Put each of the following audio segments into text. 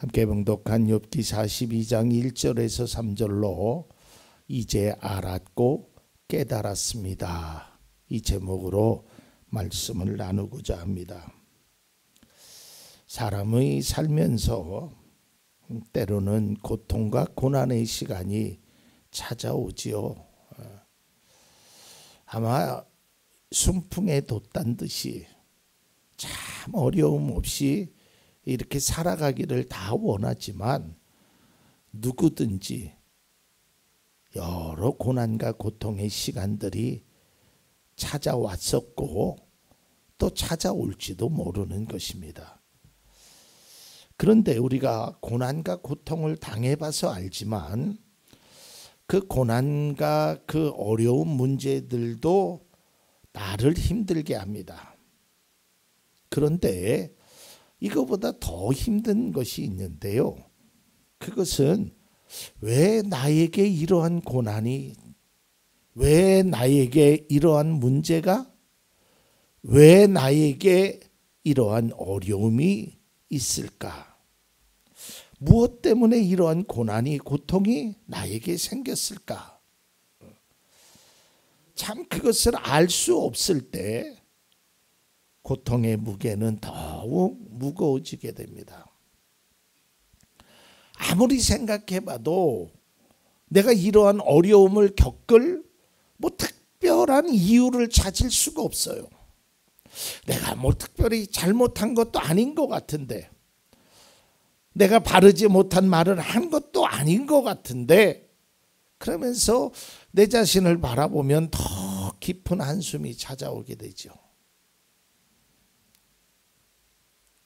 함께 봉독한 욥기 42장 1절에서 3절로 이제 알았고 깨달았습니다. 이 제목으로 말씀을 나누고자 합니다. 사람의 살면서 때로는 고통과 고난의 시간이 찾아오지요. 아마 순풍에 돛단 듯이 참 어려움 없이 이렇게 살아가기를 다 원하지만 누구든지 여러 고난과 고통의 시간들이 찾아왔었고 또 찾아올지도 모르는 것입니다. 그런데 우리가 고난과 고통을 당해봐서 알지만 그 고난과 그 어려운 문제들도 나를 힘들게 합니다. 그런데 이거보다 더 힘든 것이 있는데요. 그것은 왜 나에게 이러한 고난이, 왜 나에게 이러한 문제가, 왜 나에게 이러한 어려움이 있을까? 무엇 때문에 이러한 고난이, 고통이 나에게 생겼을까? 참 그것을 알 수 없을 때 고통의 무게는 더욱 무거워지게 됩니다. 아무리 생각해봐도 내가 이러한 어려움을 겪을 특별한 이유를 찾을 수가 없어요. 내가 특별히 잘못한 것도 아닌 것 같은데, 내가 바르지 못한 말을 한 것도 아닌 것 같은데, 그러면서 내 자신을 바라보면 더 깊은 한숨이 찾아오게 되죠.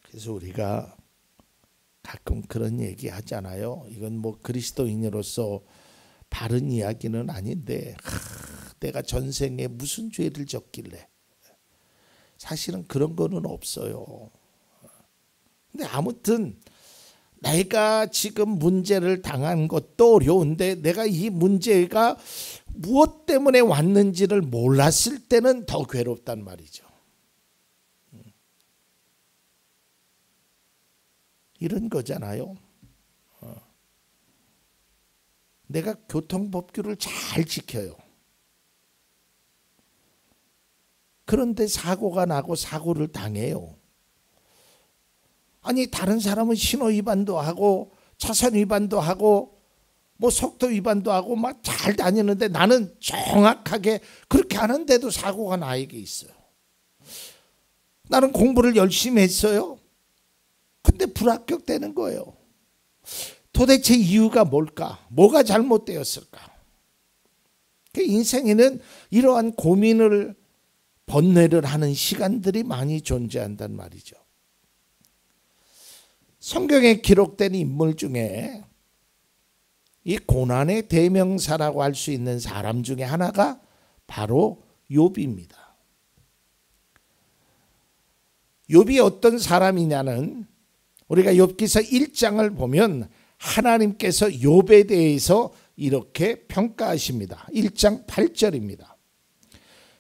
그래서 우리가 가끔 그런 얘기 하잖아요. 이건 그리스도인으로서 바른 이야기는 아닌데 내가 전생에 무슨 죄를 졌길래. 사실은 그런 거는 없어요. 근데 아무튼 내가 지금 문제를 당한 것도 어려운데 내가 이 문제가 무엇 때문에 왔는지를 몰랐을 때는 더 괴롭단 말이죠. 이런 거잖아요. 내가 교통법규를 잘 지켜요. 그런데 사고가 나고 사고를 당해요. 아니 다른 사람은 신호 위반도 하고 차선 위반도 하고 속도 위반도 하고 막 잘 다니는데 나는 정확하게 그렇게 하는데도 사고가 나에게 있어요. 나는 공부를 열심히 했어요. 근데 불합격되는 거예요. 도대체 이유가 뭘까? 뭐가 잘못되었을까? 인생에는 이러한 고민을 번뇌를 하는 시간들이 많이 존재한단 말이죠. 성경에 기록된 인물 중에 이 고난의 대명사라고 할 수 있는 사람 중에 하나가 바로 욥입니다. 욥이 어떤 사람이냐는 우리가 욥기서 1장을 보면 하나님께서 욥에 대해서 이렇게 평가하십니다. 1장 8절입니다.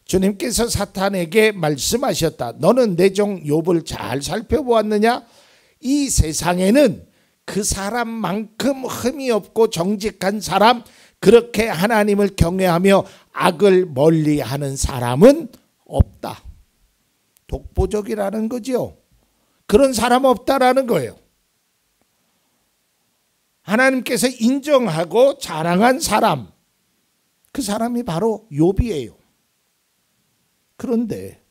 주님께서 사탄에게 말씀하셨다. 너는 내 종 욥을 잘 살펴보았느냐? 이 세상에는 그 사람만큼 흠이 없고 정직한 사람, 그렇게 하나님을 경외하며 악을 멀리하는 사람은 없다. 독보적이라는 거죠. 그런 사람 없다라는 거예요. 하나님께서 인정하고 자랑한 사람, 그 사람이 바로 욥이에요. 그런데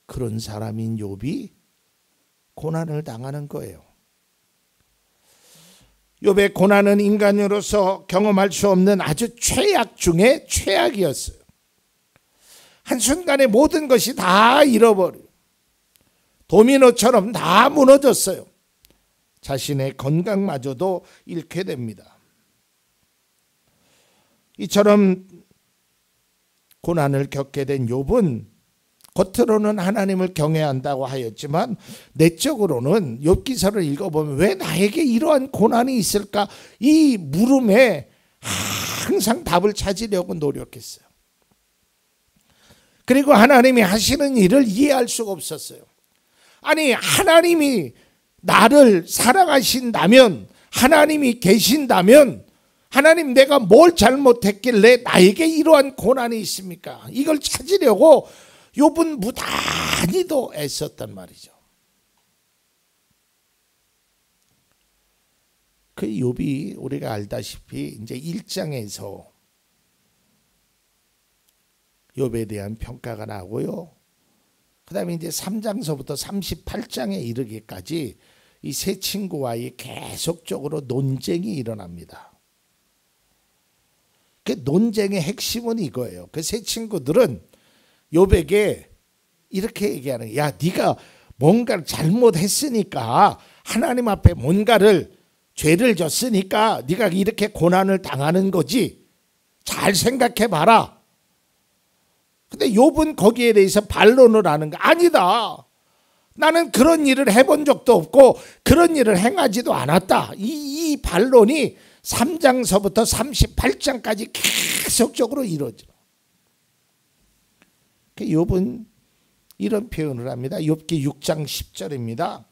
그런 사람인 욥이 고난을 당하는 거예요. 욥의 고난은 인간으로서 경험할 수 없는 아주 최악 중에 최악이었어요. 한순간에 모든 것이 다 잃어버려요. 도미노처럼 다 무너졌어요. 자신의 건강마저도 잃게 됩니다. 이처럼 고난을 겪게 된 욥은 겉으로는 하나님을 경외한다고 하였지만 내적으로는 욥기서를 읽어보면 왜 나에게 이러한 고난이 있을까? 이 물음에 항상 답을 찾으려고 노력했어요. 그리고 하나님이 하시는 일을 이해할 수가 없었어요. 아니 하나님이 나를 사랑하신다면, 하나님이 계신다면, 하나님 내가 뭘 잘못했길래 나에게 이러한 고난이 있습니까? 이걸 찾으려고 욥은 무단히도 애썼단 말이죠. 그 욥이 우리가 알다시피 이제 1장에서 욥에 대한 평가가 나오고요. 그 다음에 이제 3장서부터 38장에 이르기까지 이 세 친구와의 계속적으로 논쟁이 일어납니다. 그 논쟁의 핵심은 이거예요. 그 세 친구들은 욥에게 이렇게 얘기하는 거야. 야, 네가 뭔가를 잘못했으니까, 하나님 앞에 뭔가를 죄를 졌으니까 네가 이렇게 고난을 당하는 거지. 잘 생각해 봐라. 근데 욥은 거기에 대해서 반론을 하는 거 아니다. 나는 그런 일을 해본 적도 없고 그런 일을 행하지도 않았다. 이 반론이 3장서부터 38장까지 계속적으로 이루어져. 욥은 이런 표현을 합니다. 욥기 6장 10절입니다.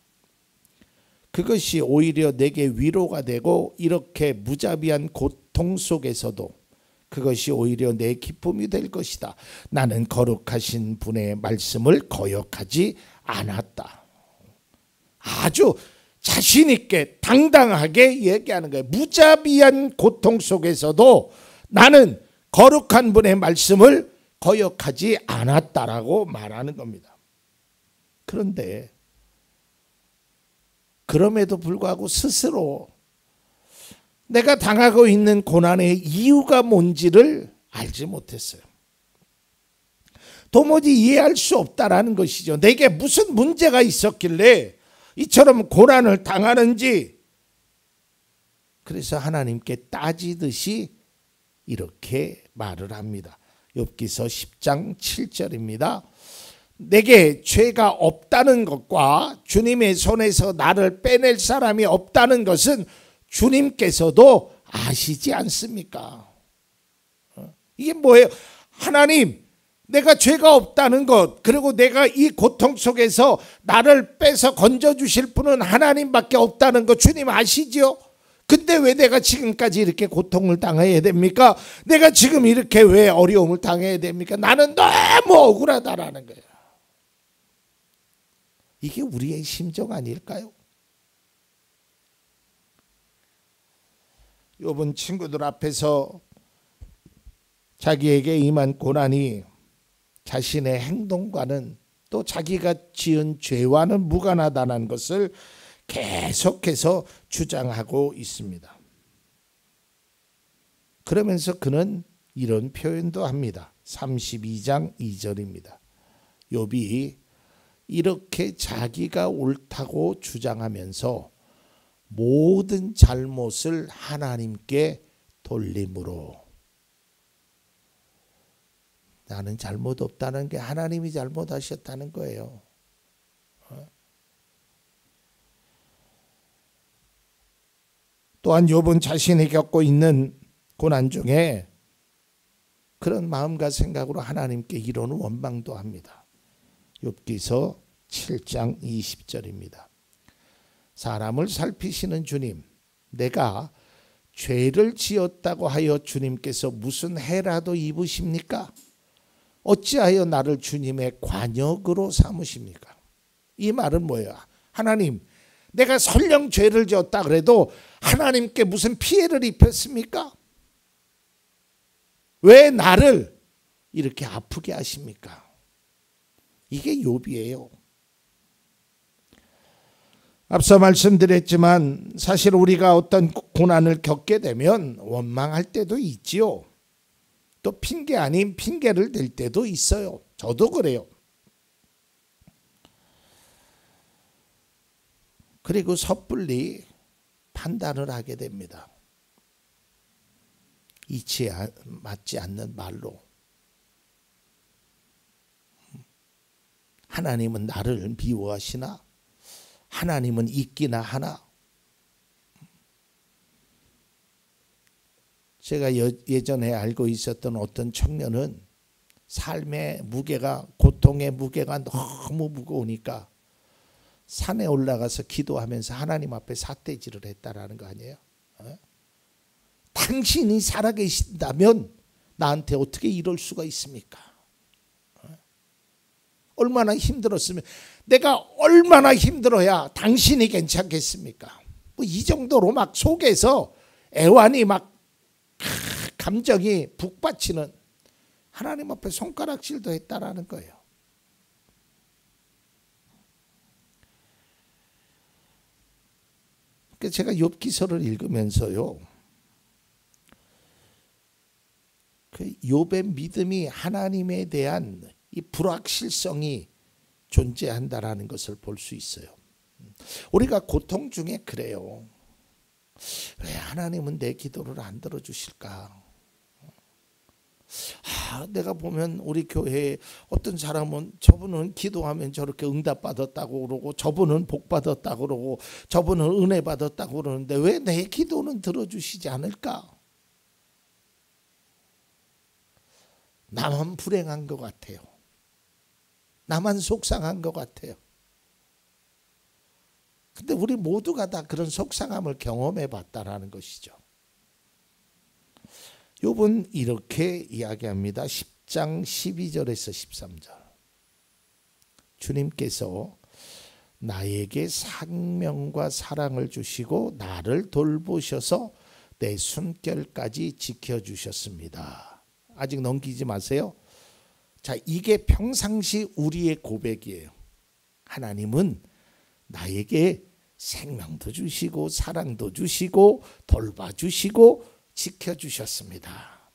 그것이 오히려 내게 위로가 되고 이렇게 무자비한 고통 속에서도 그것이 오히려 내 기쁨이 될 것이다. 나는 거룩하신 분의 말씀을 거역하지 않았다. 아주 자신 있게 당당하게 얘기하는 거예요. 무자비한 고통 속에서도 나는 거룩한 분의 말씀을 거역하지 않았다라고 말하는 겁니다. 그런데 그럼에도 불구하고 스스로 내가 당하고 있는 고난의 이유가 뭔지를 알지 못했어요. 도무지 이해할 수 없다라는 것이죠. 내게 무슨 문제가 있었길래 이처럼 고난을 당하는지. 그래서 하나님께 따지듯이 이렇게 말을 합니다. 욥기서 10장 7절입니다. 내게 죄가 없다는 것과 주님의 손에서 나를 빼낼 사람이 없다는 것은 주님께서도 아시지 않습니까? 이게 뭐예요? 하나님, 내가 죄가 없다는 것, 그리고 내가 이 고통 속에서 나를 빼서 건져주실 분은 하나님밖에 없다는 것 주님 아시죠? 근데 왜 내가 지금까지 이렇게 고통을 당해야 됩니까? 내가 지금 이렇게 왜 어려움을 당해야 됩니까? 나는 너무 억울하다라는 거예요. 이게 우리의 심정 아닐까요? 욥은 친구들 앞에서 자기에게 임한 고난이 자신의 행동과는 또 자기가 지은 죄와는 무관하다는 것을 계속해서 주장하고 있습니다. 그러면서 그는 이런 표현도 합니다. 32장 2절입니다. 욥이 이렇게 자기가 옳다고 주장하면서 모든 잘못을 하나님께 돌림으로, 나는 잘못 없다는 게 하나님이 잘못하셨다는 거예요. 또한 욥은 자신이 겪고 있는 고난 중에 그런 마음과 생각으로 하나님께 이루는 원망도 합니다. 욥기서 7장 20절입니다. 사람을 살피시는 주님, 내가 죄를 지었다고 하여 주님께서 무슨 해라도 입으십니까? 어찌하여 나를 주님의 관역으로 삼으십니까? 이 말은 뭐예요? 하나님, 내가 설령 죄를 지었다 그래도 하나님께 무슨 피해를 입혔습니까? 왜 나를 이렇게 아프게 하십니까? 이게 욥이에요. 앞서 말씀드렸지만 사실 우리가 어떤 고난을 겪게 되면 원망할 때도 있지요. 또 핑계 아닌 핑계를 댈 때도 있어요. 저도 그래요. 그리고 섣불리 판단을 하게 됩니다. 이치에 맞지 않는 말로. 하나님은 나를 미워하시나? 하나님은 있기나 하나? 제가 예전에 알고 있었던 어떤 청년은 삶의 무게가, 고통의 무게가 너무 무거우니까 산에 올라가서 기도하면서 하나님 앞에 삿대질을 했다라는 거 아니에요? 당신이 살아계신다면 나한테 어떻게 이럴 수가 있습니까? 얼마나 힘들었으면, 내가 얼마나 힘들어야 당신이 괜찮겠습니까? 뭐 이 정도로 막 속에서 애완이 막 감정이 북받치는, 하나님 앞에 손가락질도 했다라는 거예요. 그러니까 제가 욥기서를 읽으면서요, 그 욥의 믿음이 하나님에 대한 이 불확실성이 존재한다라는 것을 볼 수 있어요. 우리가 고통 중에 그래요. 왜 하나님은 내 기도를 안 들어주실까? 내가 보면 우리 교회에 어떤 사람은 저분은 기도하면 저렇게 응답받았다고 그러고, 저분은 복받았다고 그러고, 저분은 은혜 받았다고 그러는데 왜 내 기도는 들어주시지 않을까? 나만 불행한 것 같아요. 나만 속상한 것 같아요. 근데 우리 모두가 다 그런 속상함을 경험해 봤다라는 것이죠. 욥은 이렇게 이야기합니다. 10장 12절에서 13절. 주님께서 나에게 생명과 사랑을 주시고 나를 돌보셔서 내 숨결까지 지켜주셨습니다. 아직 넘기지 마세요. 자, 이게 평상시 우리의 고백이에요. 하나님은 나에게 생명도 주시고 사랑도 주시고 돌봐주시고 지켜주셨습니다.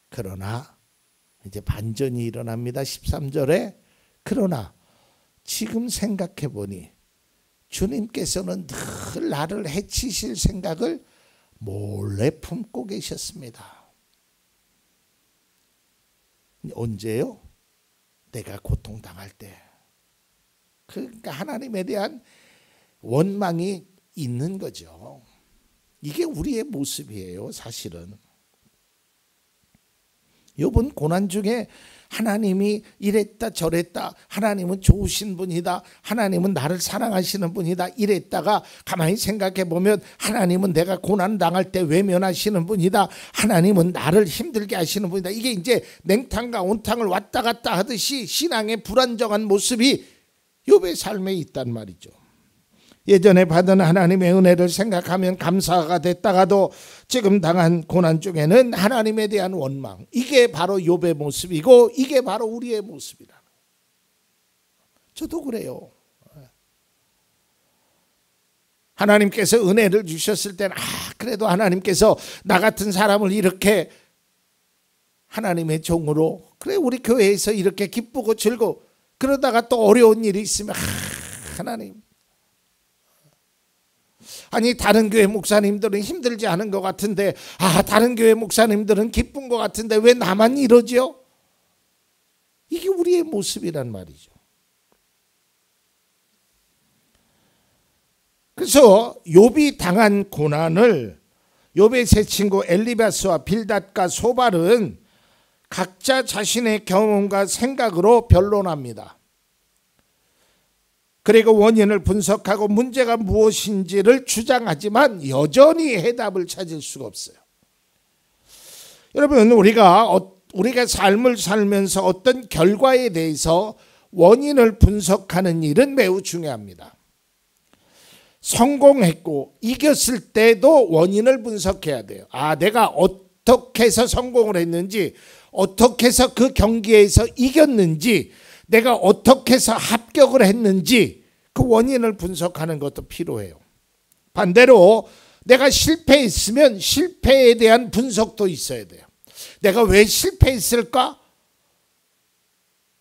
그러나 이제 반전이 일어납니다. 13절에 그러나 지금 생각해 보니 주님께서는 늘 나를 해치실 생각을 몰래 품고 계셨습니다. 언제요? 내가 고통당할 때. 그러니까 하나님에 대한 원망이 있는 거죠. 이게 우리의 모습이에요, 사실은. 욥은 고난 중에 하나님이 이랬다 저랬다, 하나님은 좋으신 분이다, 하나님은 나를 사랑하시는 분이다 이랬다가 가만히 생각해 보면 하나님은 내가 고난 당할 때 외면하시는 분이다, 하나님은 나를 힘들게 하시는 분이다. 이게 이제 냉탕과 온탕을 왔다 갔다 하듯이 신앙의 불안정한 모습이 욥의 삶에 있단 말이죠. 예전에 받은 하나님의 은혜를 생각하면 감사가 됐다가도 지금 당한 고난 중에는 하나님에 대한 원망, 이게 바로 욥의 모습이고 이게 바로 우리의 모습이다. 저도 그래요. 하나님께서 은혜를 주셨을 때는 그래도 하나님께서 나 같은 사람을 이렇게 하나님의 종으로, 그래 우리 교회에서 이렇게 기쁘고 즐거워, 그러다가 또 어려운 일이 있으면 하나님, 아니 다른 교회 목사님들은 힘들지 않은 것 같은데, 다른 교회 목사님들은 기쁜 것 같은데 왜 나만 이러지요? 이게 우리의 모습이란 말이죠. 그래서 욥이 당한 고난을 욥의 세 친구 엘리바스와 빌닷과 소발은 각자 자신의 경험과 생각으로 변론합니다. 그리고 원인을 분석하고 문제가 무엇인지를 주장하지만 여전히 해답을 찾을 수가 없어요. 여러분, 우리가 삶을 살면서 어떤 결과에 대해서 원인을 분석하는 일은 매우 중요합니다. 성공했고 이겼을 때도 원인을 분석해야 돼요. 내가 어떻게 해서 성공을 했는지, 어떻게 해서 그 경기에서 이겼는지, 내가 어떻게 해서 합격을 했는지 그 원인을 분석하는 것도 필요해요. 반대로 내가 실패했으면 실패에 대한 분석도 있어야 돼요. 내가 왜 실패했을까?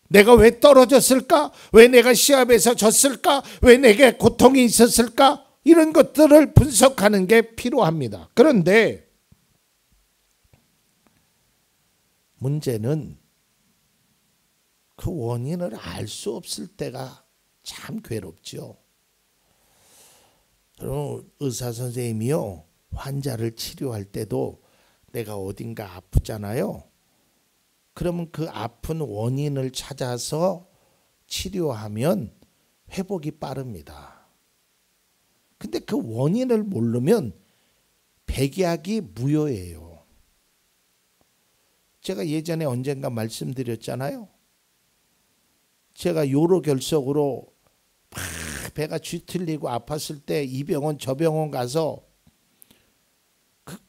내가 왜 떨어졌을까? 왜 내가 시합에서 졌을까? 왜 내게 고통이 있었을까? 이런 것들을 분석하는 게 필요합니다. 그런데 문제는 그 원인을 알 수 없을 때가 참 괴롭죠. 여러분, 의사 선생님이요, 환자를 치료할 때도 내가 어딘가 아프잖아요. 그러면 그 아픈 원인을 찾아서 치료하면 회복이 빠릅니다. 근데 그 원인을 모르면 백약이 무효예요. 제가 예전에 언젠가 말씀드렸잖아요. 제가 요로결석으로 막 배가 쥐틀리고 아팠을 때 이 병원 저 병원 가서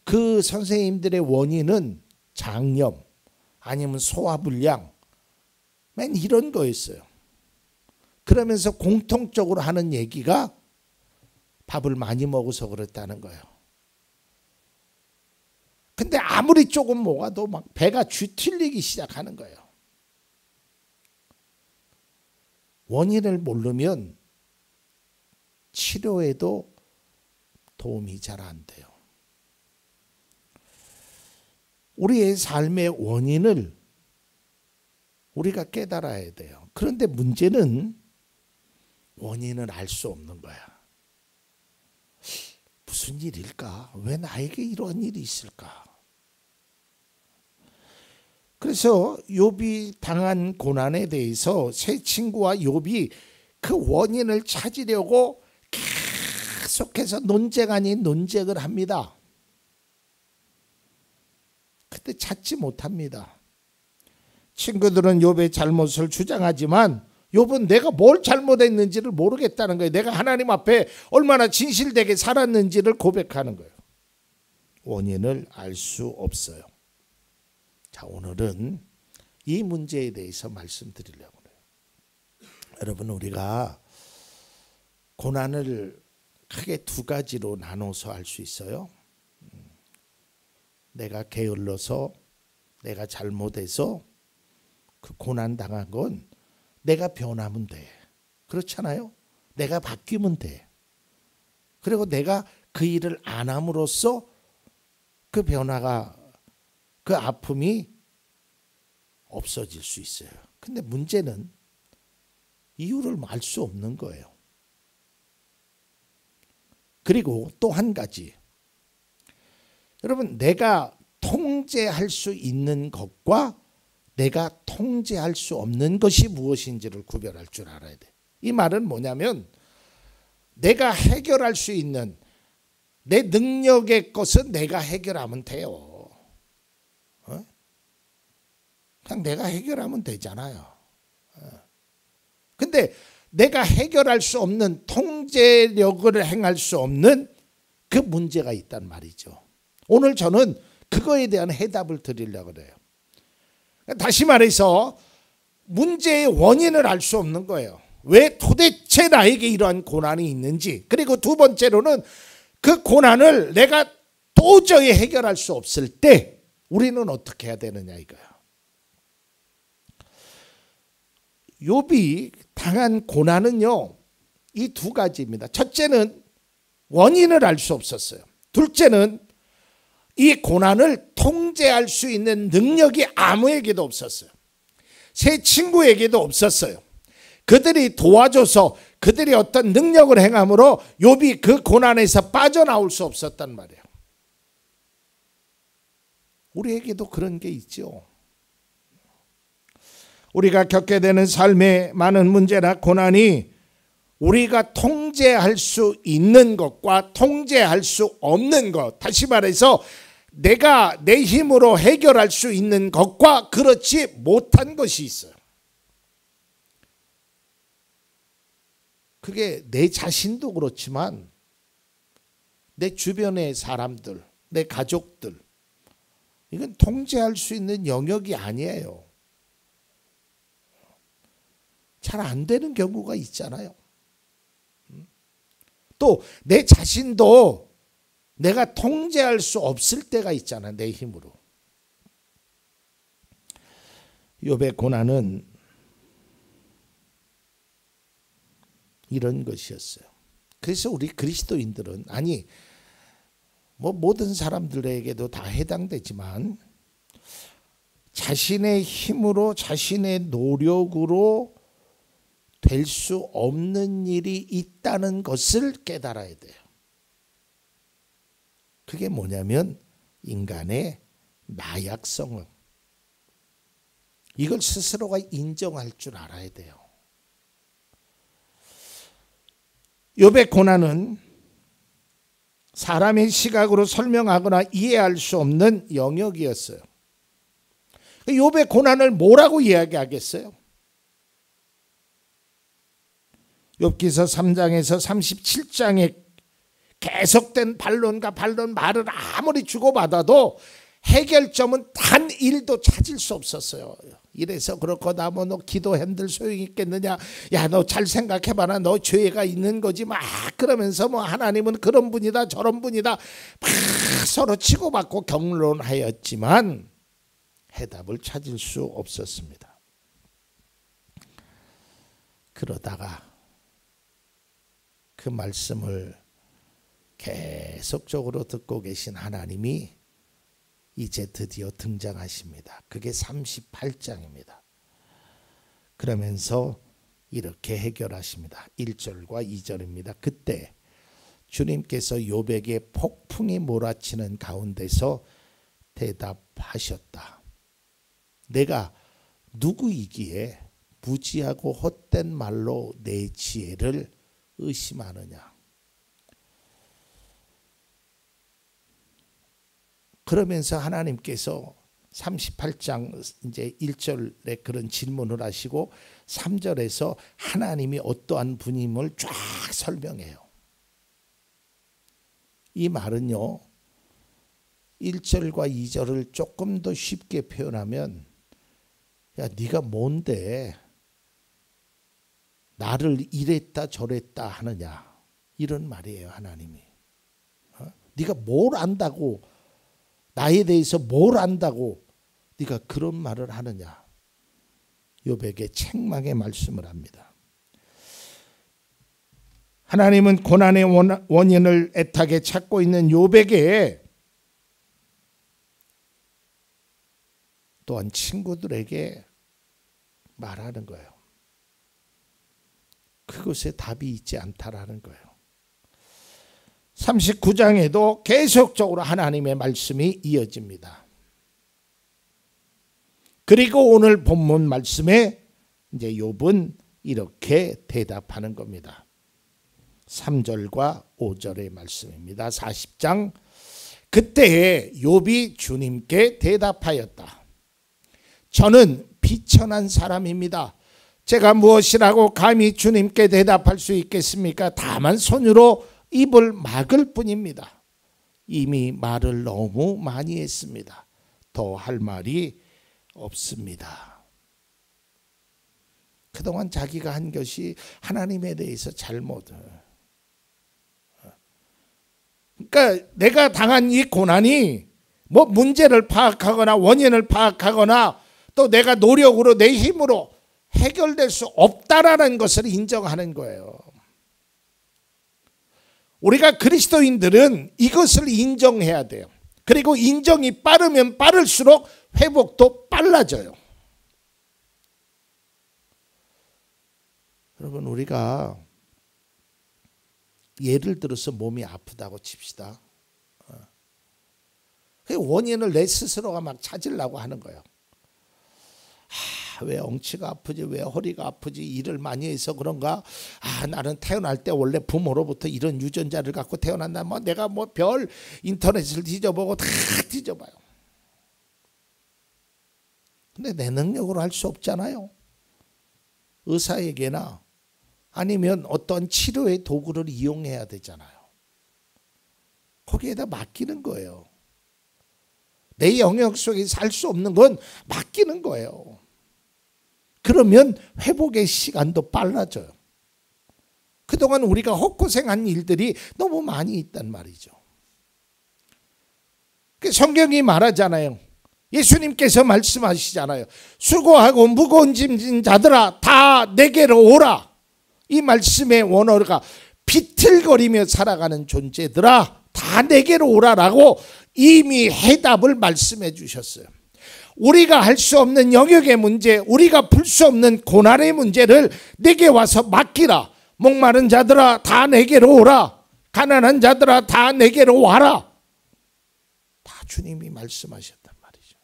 그 선생님들의 원인은 장염 아니면 소화불량 맨 이런 거였어요. 그러면서 공통적으로 하는 얘기가 밥을 많이 먹어서 그렇다는 거예요. 근데 아무리 조금 먹어도 막 배가 쥐틀리기 시작하는 거예요. 원인을 모르면 치료에도 도움이 잘 안 돼요. 우리의 삶의 원인을 우리가 깨달아야 돼요. 그런데 문제는 원인을 알 수 없는 거야. 무슨 일일까? 왜 나에게 이러한 일이 있을까? 그래서 욥이 당한 고난에 대해서 세 친구와 욥이 그 원인을 찾으려고 계속해서 논쟁 아닌 논쟁을 합니다. 근데 찾지 못합니다. 친구들은 욥의 잘못을 주장하지만 욥은 내가 뭘 잘못했는지를 모르겠다는 거예요. 내가 하나님 앞에 얼마나 진실되게 살았는지를 고백하는 거예요. 원인을 알 수 없어요. 자, 오늘은 이 문제에 대해서 말씀드리려고 해요. 여러분, 우리가 고난을 크게 두 가지로 나눠서 알 수 있어요. 내가 게을러서, 내가 잘못해서 그 고난 당한 건 내가 변하면 돼. 그렇잖아요. 내가 바뀌면 돼. 그리고 내가 그 일을 안 함으로써 그 변화가, 그 아픔이 없어질 수 있어요. 근데 문제는 이유를 알 수 없는 거예요. 그리고 또 한 가지. 여러분, 내가 통제할 수 있는 것과 내가 통제할 수 없는 것이 무엇인지를 구별할 줄 알아야 돼. 이 말은 뭐냐면 내가 해결할 수 있는 내 능력의 것은 내가 해결하면 돼요. 그냥 내가 해결하면 되잖아요. 근데 내가 해결할 수 없는, 통제력을 행할 수 없는 그 문제가 있단 말이죠. 오늘 저는 그거에 대한 해답을 드리려고 그래요. 다시 말해서 문제의 원인을 알 수 없는 거예요. 왜 도대체 나에게 이러한 고난이 있는지. 그리고 두 번째로는 그 고난을 내가 도저히 해결할 수 없을 때 우리는 어떻게 해야 되느냐 이거야. 욥이 당한 고난은요, 이 두 가지입니다. 첫째는 원인을 알 수 없었어요. 둘째는 이 고난을 통제할 수 있는 능력이 아무에게도 없었어요. 세 친구에게도 없었어요. 그들이 도와줘서 그들이 어떤 능력을 행함으로 욥이 그 고난에서 빠져나올 수 없었단 말이에요. 우리에게도 그런 게 있죠. 우리가 겪게 되는 삶의 많은 문제나 고난이 우리가 통제할 수 있는 것과 통제할 수 없는 것, 다시 말해서 내가 내 힘으로 해결할 수 있는 것과 그렇지 못한 것이 있어요. 그게 내 자신도 그렇지만 내 주변의 사람들, 내 가족들, 이건 통제할 수 있는 영역이 아니에요. 잘 안 되는 경우가 있잖아요. 또 내 자신도 내가 통제할 수 없을 때가 있잖아, 내 힘으로. 욥의 고난은 이런 것이었어요. 그래서 우리 그리스도인들은, 아니 뭐 모든 사람들에게도 다 해당되지만 자신의 힘으로, 자신의 노력으로 될 수 없는 일이 있다는 것을 깨달아야 돼요. 그게 뭐냐면 인간의 나약성을, 이걸 스스로가 인정할 줄 알아야 돼요. 욥의 고난은 사람의 시각으로 설명하거나 이해할 수 없는 영역이었어요. 욥의 고난을 뭐라고 이야기하겠어요? 욥기서 3장에서 37장에 계속된 반론과 반론 말을 아무리 주고받아도 해결점은 단 1도 찾을 수 없었어요. 이래서 그렇거나 뭐 너 기도한들 소용이 있겠느냐, 야 너 잘 생각해봐라, 너 죄가 있는 거지 막 그러면서 뭐 하나님은 그런 분이다 저런 분이다 막 서로 치고받고 경론하였지만 해답을 찾을 수 없었습니다. 그러다가 그 말씀을 계속적으로 듣고 계신 하나님이 이제 드디어 등장하십니다. 그게 38장입니다. 그러면서 이렇게 해결하십니다. 1절과 2절입니다. 그때 주님께서 욥에게 폭풍이 몰아치는 가운데서 대답하셨다. 내가 누구이기에 무지하고 헛된 말로 내 지혜를 의심하느냐. 그러면서 하나님께서 38장 이제 1절에 그런 질문을 하시고 3절에서 하나님이 어떠한 분임을 쫙 설명해요. 이 말은요, 1절과 2절을 조금 더 쉽게 표현하면, 야 네가 뭔데 나를 이랬다 저랬다 하느냐, 이런 말이에요. 하나님이 네가 뭘 안다고, 나에 대해서 뭘 안다고 네가 그런 말을 하느냐. 욥에게 책망의 말씀을 합니다. 하나님은 고난의 원인을 애타게 찾고 있는 욥에게 또한 친구들에게 말하는 거예요. 그것에 답이 있지 않다라는 거예요. 39장에도 계속적으로 하나님의 말씀이 이어집니다. 그리고 오늘 본문 말씀에 이제 욥은 이렇게 대답하는 겁니다. 3절과 5절의 말씀입니다. 40장. 그때에 욥이 주님께 대답하였다. 저는 비천한 사람입니다. 제가 무엇이라고 감히 주님께 대답할 수 있겠습니까? 다만 손으로 입을 막을 뿐입니다. 이미 말을 너무 많이 했습니다. 더 할 말이 없습니다. 그동안 자기가 한 것이 하나님에 대해서 잘못을, 그러니까 내가 당한 이 고난이 뭐 문제를 파악하거나 원인을 파악하거나 또 내가 노력으로 내 힘으로 해결될 수 없다라는 것을 인정하는 거예요. 우리가 그리스도인들은 이것을 인정해야 돼요. 그리고 인정이 빠르면 빠를수록 회복도 빨라져요. 여러분, 우리가 예를 들어서 몸이 아프다고 칩시다. 그 원인을 내 스스로가 막 찾으려고 하는 거예요. 왜 엉치가 아프지, 왜 허리가 아프지, 일을 많이 해서 그런가, 나는 태어날 때 원래 부모로부터 이런 유전자를 갖고 태어났나, 뭐 내가 뭐 별 인터넷을 뒤져보고 다 뒤져봐요. 근데 내 능력으로 할 수 없잖아요. 의사에게나 아니면 어떤 치료의 도구를 이용해야 되잖아요. 거기에다 맡기는 거예요. 내 영역 속에 살 수 없는 건 맡기는 거예요. 그러면 회복의 시간도 빨라져요. 그동안 우리가 헛고생한 일들이 너무 많이 있단 말이죠. 성경이 말하잖아요. 예수님께서 말씀하시잖아요. 수고하고 무거운 짐진 자들아 다 내게로 오라. 이 말씀의 원어가 비틀거리며 살아가는 존재들아 다 내게로 오라라고 이미 해답을 말씀해 주셨어요. 우리가 할 수 없는 영역의 문제, 우리가 풀 수 없는 고난의 문제를 내게 와서 맡기라. 목마른 자들아 다 내게로 오라. 가난한 자들아 다 내게로 와라. 다 주님이 말씀하셨단 말이죠.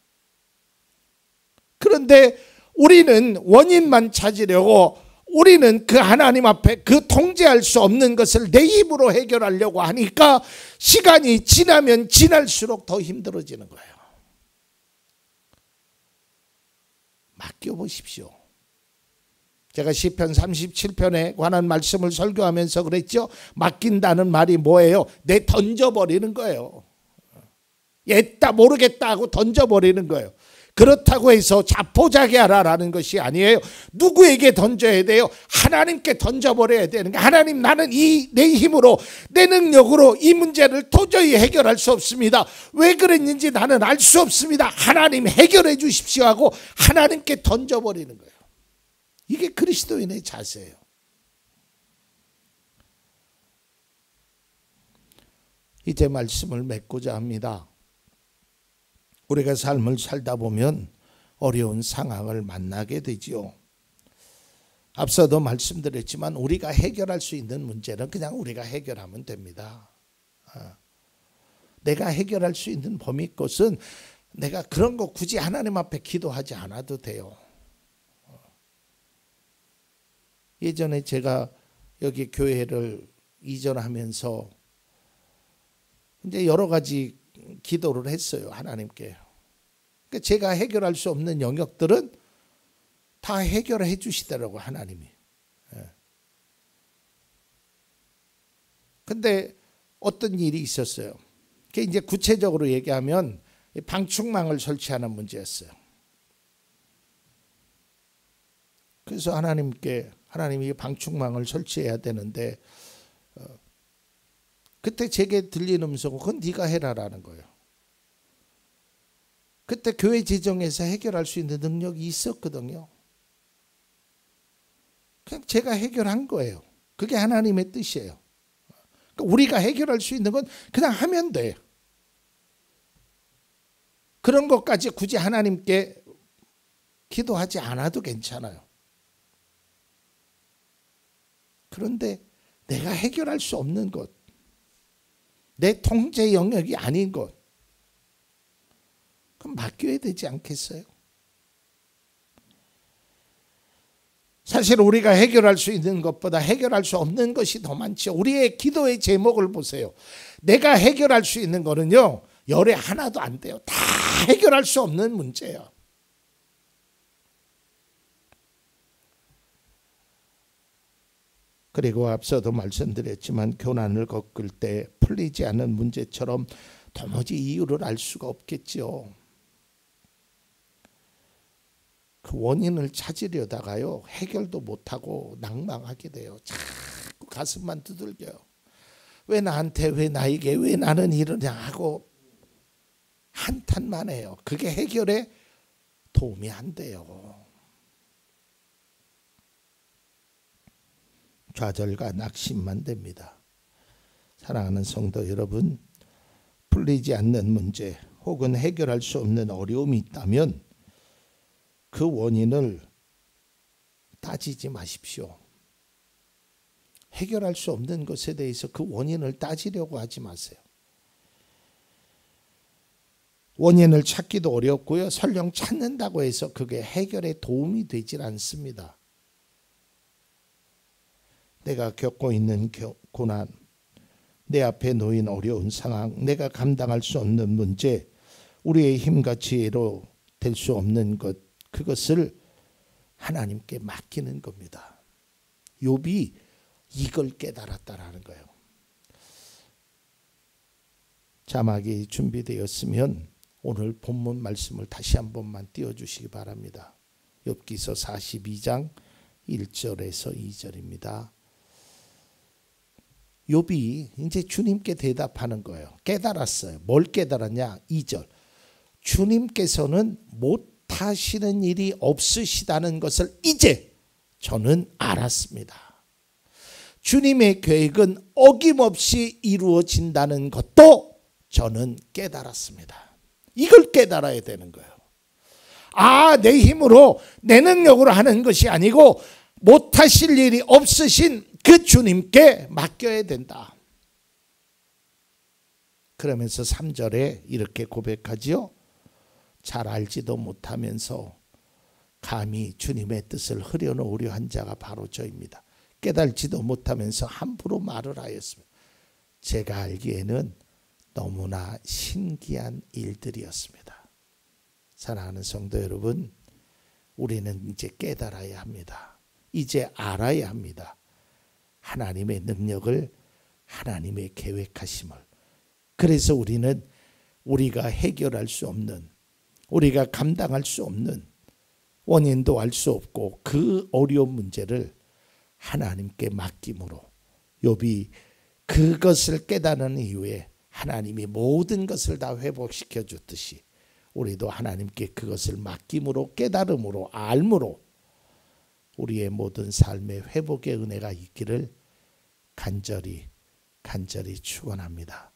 그런데 우리는 원인만 찾으려고 우리는 그 하나님 앞에 그 통제할 수 없는 것을 내 힘으로 해결하려고 하니까 시간이 지나면 지날수록 더 힘들어지는 거예요. 맡겨보십시오. 제가 시편 37편에 관한 말씀을 설교하면서 그랬죠. 맡긴다는 말이 뭐예요? 내 던져버리는 거예요. 얘다 모르겠다 하고 던져버리는 거예요. 그렇다고 해서 자포자기하라라는 것이 아니에요. 누구에게 던져야 돼요? 하나님께 던져버려야 되는 거예요. 하나님, 나는 내 힘으로 내 능력으로 이 문제를 도저히 해결할 수 없습니다. 왜 그랬는지 나는 알 수 없습니다. 하나님 해결해 주십시오 하고 하나님께 던져버리는 거예요. 이게 그리스도인의 자세예요. 이제 말씀을 맺고자 합니다. 우리가 삶을 살다 보면 어려운 상황을 만나게 되지요. 앞서도 말씀드렸지만 우리가 해결할 수 있는 문제는 그냥 우리가 해결하면 됩니다. 내가 해결할 수 있는 범위 것은 내가 그런 거 굳이 하나님 앞에 기도하지 않아도 돼요. 예전에 제가 여기 교회를 이전하면서 이제 여러 가지 기도를 했어요. 하나님께. 그러니까 제가 해결할 수 없는 영역들은 다 해결해 주시더라고 하나님이. 근데 어떤 일이 있었어요. 그게 이제 구체적으로 얘기하면 방충망을 설치하는 문제였어요. 그래서 하나님이 방충망을 설치해야 되는데 그때 제게 들린 음성은 그건 네가 해라라는 거예요. 그때 교회 재정에서 해결할 수 있는 능력이 있었거든요. 그냥 제가 해결한 거예요. 그게 하나님의 뜻이에요. 그러니까 우리가 해결할 수 있는 건 그냥 하면 돼요. 그런 것까지 굳이 하나님께 기도하지 않아도 괜찮아요. 그런데 내가 해결할 수 없는 것, 내 통제 영역이 아닌 것, 그럼 맡겨야 되지 않겠어요? 사실 우리가 해결할 수 있는 것보다 해결할 수 없는 것이 더 많죠. 우리의 기도의 제목을 보세요. 내가 해결할 수 있는 거는요, 열에 하나도 안 돼요. 다 해결할 수 없는 문제예요. 그리고 앞서도 말씀드렸지만 고난을 겪을 때 풀리지 않는 문제처럼 도무지 이유를 알 수가 없겠죠. 그 원인을 찾으려다가요 해결도 못하고 낭망하게 돼요. 자꾸 가슴만 두들겨요. 왜 나한테, 왜 나에게, 왜 나는 이러냐 하고 한탄만 해요. 그게 해결에 도움이 안 돼요. 좌절과 낙심만 됩니다. 사랑하는 성도 여러분, 풀리지 않는 문제 혹은 해결할 수 없는 어려움이 있다면 그 원인을 따지지 마십시오. 해결할 수 없는 것에 대해서 그 원인을 따지려고 하지 마세요. 원인을 찾기도 어렵고요. 설령 찾는다고 해서 그게 해결에 도움이 되질 않습니다. 내가 겪고 있는 고난, 내 앞에 놓인 어려운 상황, 내가 감당할 수 없는 문제, 우리의 힘과 지혜로 될 수 없는 것, 그것을 하나님께 맡기는 겁니다. 욥이 이걸 깨달았다라는 거예요. 자막이 준비되었으면 오늘 본문 말씀을 다시 한 번만 띄워주시기 바랍니다. 욥기서 42장 1절에서 2절입니다. 욥이 이제 주님께 대답하는 거예요. 깨달았어요. 뭘 깨달았냐? 2절. 주님께서는 못하시는 일이 없으시다는 것을 이제 저는 알았습니다. 주님의 계획은 어김없이 이루어진다는 것도 저는 깨달았습니다. 이걸 깨달아야 되는 거예요. 아, 내 힘으로 내 능력으로 하는 것이 아니고 못하실 일이 없으신 그 주님께 맡겨야 된다. 그러면서 3절에 이렇게 고백하지요. 잘 알지도 못하면서 감히 주님의 뜻을 흐려놓으려 한 자가 바로 저입니다. 깨달지도 못하면서 함부로 말을 하였습니다. 제가 알기에는 너무나 신기한 일들이었습니다. 사랑하는 성도 여러분, 우리는 이제 깨달아야 합니다. 이제 알아야 합니다. 하나님의 능력을, 하나님의 계획하심을. 그래서 우리는 우리가 해결할 수 없는, 우리가 감당할 수 없는, 원인도 알 수 없고 그 어려운 문제를 하나님께 맡김으로, 욥이 그것을 깨달은 이후에 하나님이 모든 것을 다 회복시켜 줬듯이 우리도 하나님께 그것을 맡김으로, 깨달음으로, 알므로 우리의 모든 삶의 회복의 은혜가 있기를 간절히 축원합니다.